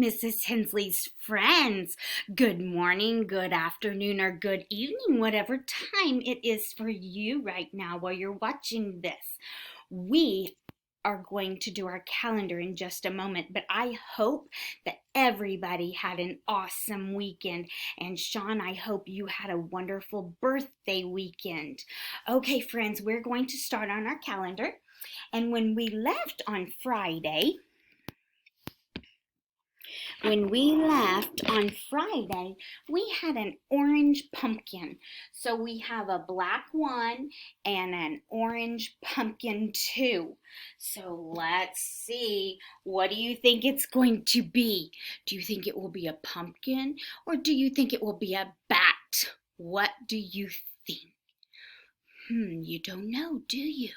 Mrs. Hensley's friends. Good morning, good afternoon, or good evening, whatever time it is for you right now while you're watching this. We are going to do our calendar in just a moment, but I hope that everybody had an awesome weekend. And Sean, I hope you had a wonderful birthday weekend. Okay, friends, we're going to start on our calendar. And when we left on Friday, we had an orange pumpkin. So we have a black one and an orange pumpkin too. So let's see, what do you think it's going to be? Do you think it will be a pumpkin or do you think it will be a bat? What do you think? You don't know, do you?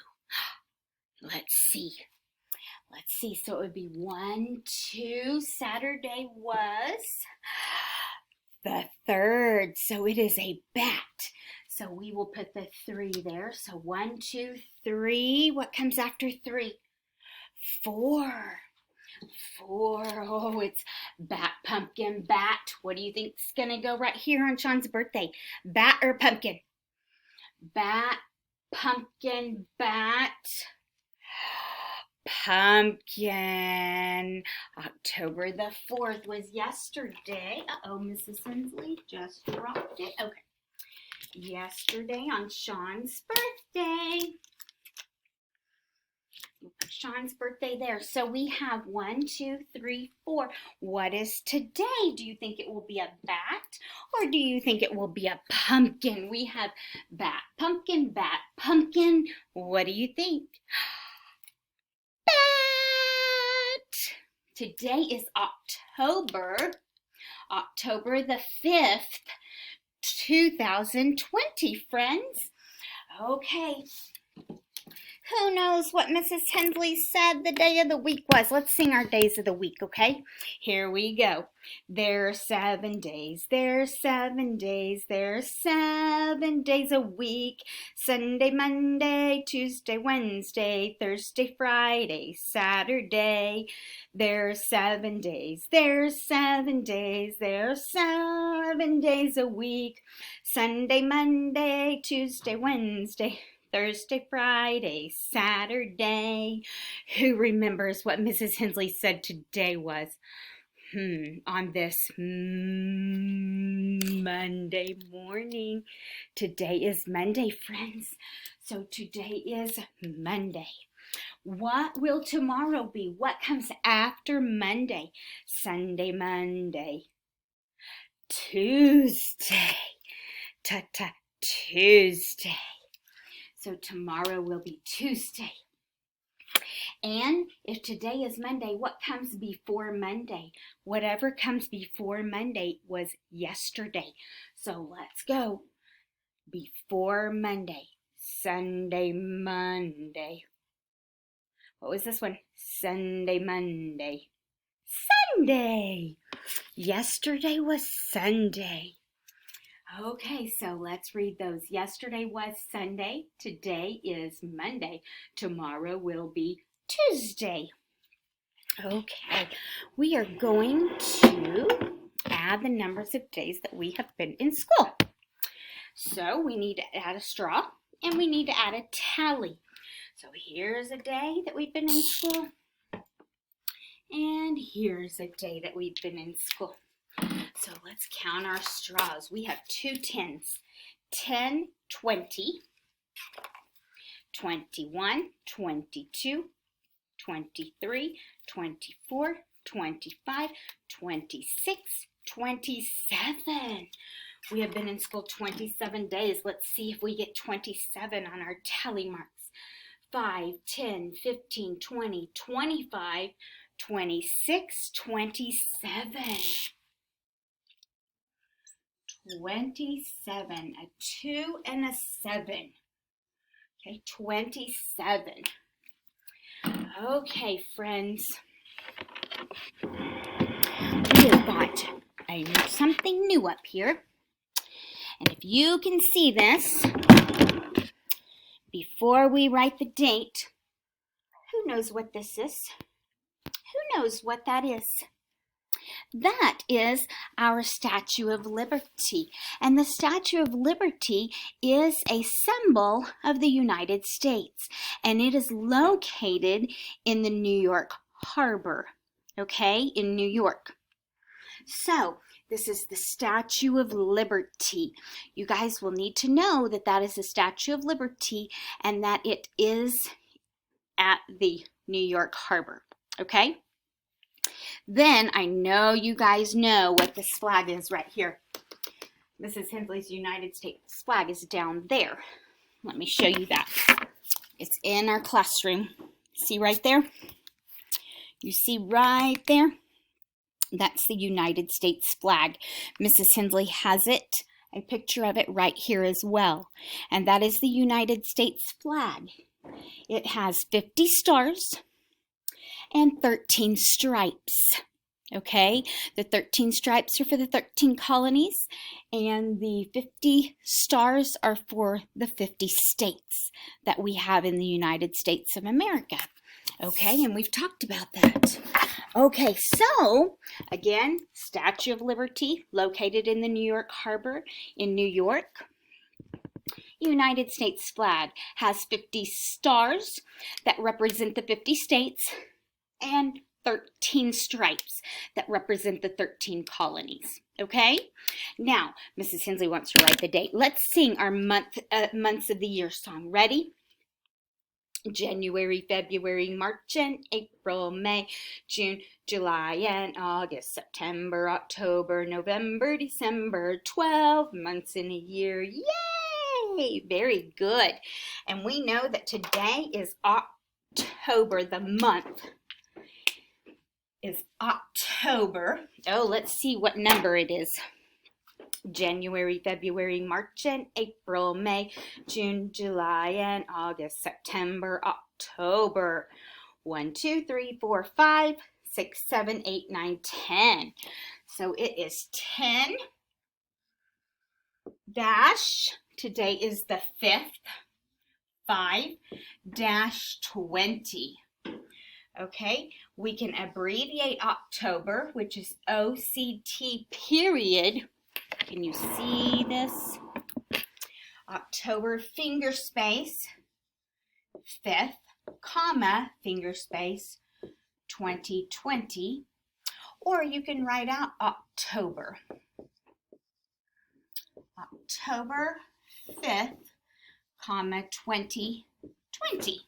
Let's see. So it would be 1, 2. Saturday was the 3rd. So it is a bat. So we will put the 3 there. So 1, 2, 3. What comes after 3? 4. 4. Oh, it's bat, pumpkin, bat. What do you think's gonna go right here on Sean's birthday? Bat or pumpkin? Bat, pumpkin, bat. Pumpkin. October the 4th was yesterday. Uh-oh, Mrs. Hensley just dropped it. Okay. Yesterday on Sean's birthday. We'll put Sean's birthday there. So we have 1, 2, 3, 4. What is today? Do you think it will be a bat or do you think it will be a pumpkin? We have bat, pumpkin, bat, pumpkin. What do you think? Today is October the 5th, 2020, friends. Okay. Who knows what Mrs. Hensley said the day of the week was? Let's sing our days of the week, okay? Here we go. There are 7 days. There are 7 days. There are 7 days a week. Sunday, Monday, Tuesday, Wednesday, Thursday, Friday, Saturday. There are 7 days. There are 7 days. There are 7 days a week. Sunday, Monday, Tuesday, Wednesday, Thursday, Friday, Saturday. Who remembers what Mrs. Hensley said today was? On this Monday morning. Today is Monday, friends. So today is Monday. What will tomorrow be? What comes after Monday? Sunday, Monday. Tuesday. Tuesday. So tomorrow will be Tuesday. And if today is Monday, what comes before Monday? Whatever comes before Monday was yesterday. So let's go. Before Monday. Sunday, Monday. What was this one? Sunday, Monday. Sunday. Yesterday was Sunday. Okay, so let's read those. Yesterday was Sunday. Today is Monday. Tomorrow will be Tuesday. Okay, we are going to add the numbers of days that we have been in school. So we need to add a straw and we need to add a tally. So here's a day that we've been in school. And here's a day that we've been in school. So let's count our straws. We have 2 10s. 10, 20, 21, 22, 23, 24, 25, 26, 27. We have been in school 27 days. Let's see if we get 27 on our tally marks. 5, 10, 15, 20, 25, 26, 27. 27, a 2 and a 7. Okay, 27. Okay, friends. We have got something new up here. And if you can see this, before we write the date, who knows what this is? Who knows what that is? That is our Statue of Liberty. And the Statue of Liberty is a symbol of the United States. And it is located in the New York Harbor, okay, in New York. So, this is the Statue of Liberty. You guys will need to know that that is the Statue of Liberty and that it is at the New York Harbor, okay? Then I know you guys know what this flag is right here. Mrs. Hensley's United States flag is down there. Let me show you that. It's in our classroom. See right there? You see right there? That's the United States flag. Mrs. Hensley has it, a picture of it right here as well. And that is the United States flag. It has 50 stars and 13 stripes. Okay, the 13 stripes are for the 13 colonies, and the 50 stars are for the 50 states that we have in the United States of America. Okay, and we've talked about that. Okay, so, again, Statue of Liberty, located in the New York Harbor in New York. United States flag has 50 stars that represent the 50 states and 13 stripes that represent the 13 colonies. Okay? Now, Mrs. Hensley wants to write the date. Let's sing our months of the year song. Ready? January, February, March, and April, May, June, July, and August, September, October, November, December, 12 months in a year. Yay! Very good. And we know that today is October, the month is October. Oh, let's see what number it is. January, February, March, and April, May, June, July, and August, September, October. 1, 2, 3, 4, 5, 6, 7, 8, 9, 10. So it is 10 dash. Today is the 5th. 5-20. Okay, we can abbreviate October, which is OCT period. Can you see this? October, finger space, 5th, comma, finger space, 2020. Or you can write out October. October 5th, comma, 2020.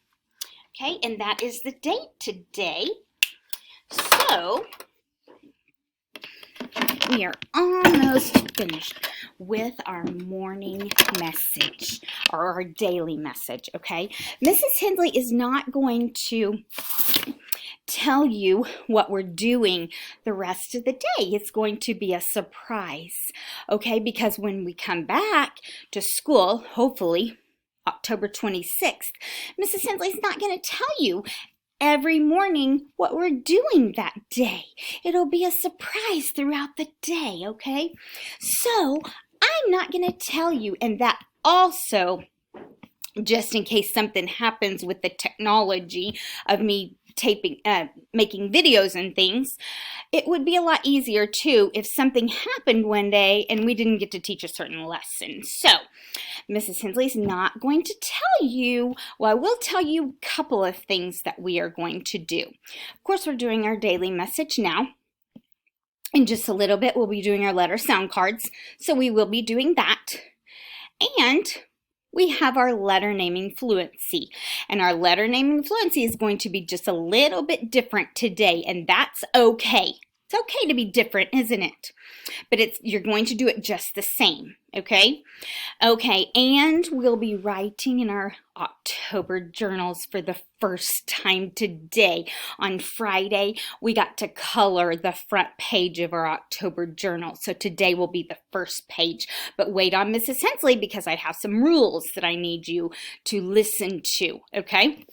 Okay, and that is the date today. So, we are almost finished with our morning message, or our daily message, okay? Mrs. Hensley is not going to tell you what we're doing the rest of the day. It's going to be a surprise, okay? Because when we come back to school, hopefully October 26th, Mrs. Hensley's not going to tell you every morning what we're doing that day. It'll be a surprise throughout the day, okay? So, I'm not going to tell you, and that also, just in case something happens with the technology of me making videos and things, it would be a lot easier too if something happened one day and we didn't get to teach a certain lesson. So, Mrs. Hensley's not going to tell you, well, I will tell you a couple of things that we are going to do. Of course, we're doing our daily message now. In just a little bit, we'll be doing our letter sound cards, so we will be doing that. And we have our letter naming fluency. And our letter naming fluency is going to be just a little bit different today, and that's okay. It's okay to be different, isn't it? But you're going to do it just the same, okay? Okay, and we'll be writing in our October journals for the first time today. On Friday, we got to color the front page of our October journal. So today will be the first page. But wait on Mrs. Hensley because I have some rules that I need you to listen to, okay?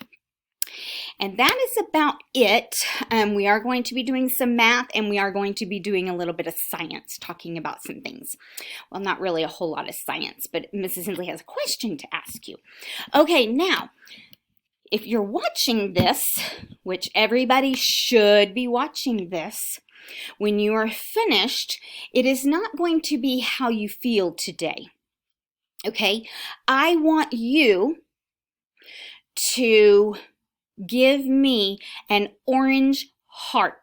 And that is about it. We are going to be doing some math, and we are going to be doing a little bit of science, talking about some things. Well, not really a whole lot of science, but Mrs. Hensley has a question to ask you. Okay, now, if you're watching this, which everybody should be watching this, when you are finished, it is not going to be how you feel today. Okay? I want you to give me an orange heart.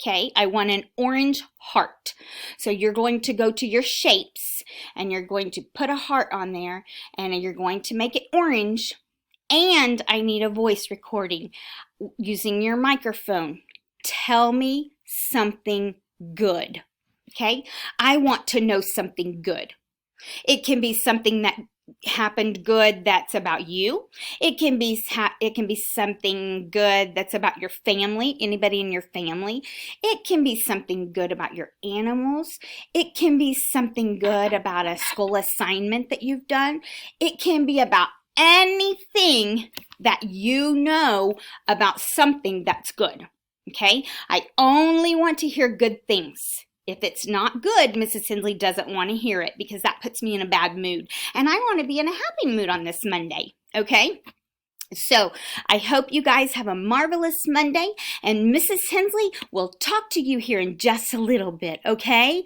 Okay, I want an orange heart. So you're going to go to your shapes and you're going to put a heart on there and you're going to make it orange. And I need a voice recording using your microphone. Tell me something good. Okay, I want to know something good. It can be something that happened good that's about you. It can be something good that's about your family, anybody in your family. It can be something good about your animals. It can be something good about a school assignment that you've done. It can be about anything that you know about something that's good. Okay? I only want to hear good things. If it's not good, Mrs. Hensley doesn't want to hear it because that puts me in a bad mood. And I want to be in a happy mood on this Monday, okay? So I hope you guys have a marvelous Monday, and Mrs. Hensley will talk to you here in just a little bit, okay?